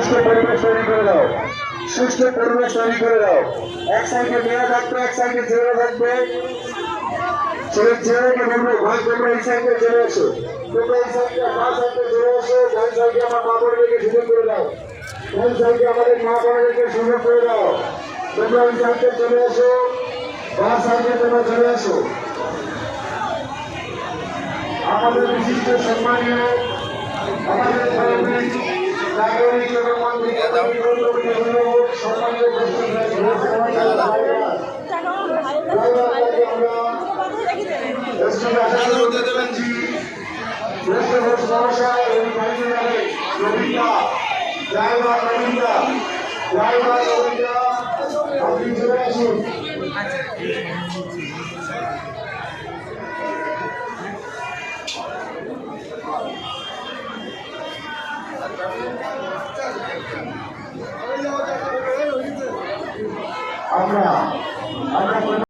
সুস্থ পরিবেশ তৈরি করে দাও, সুস্থ পরিবেশ তৈরি করে দাও। এক সাইডে মেয়েরা থাকবে, এক সাইডে ছেলেরা থাকবে। ছেলেকে বলবো ভাই তোমরা এই সাইডে চলে আসো, তোমরা এই সাইডে মা সাইডে চলে আসো। ডান সাইডে আমার মা বোনদেরকে সুযোগ করে দাও, ডান সাইডে আমাদের মা বোনদেরকে সুযোগ করে দাও। তোমরা ওই সাইডে চলে আসো, বাঁ সাইডে তোমরা চলে আসো। আমাদের বিশিষ্ট সম্মানীয় আমাদের নাগরিক এবং সম্মানীয় আপনি চলে আসুন। আমরা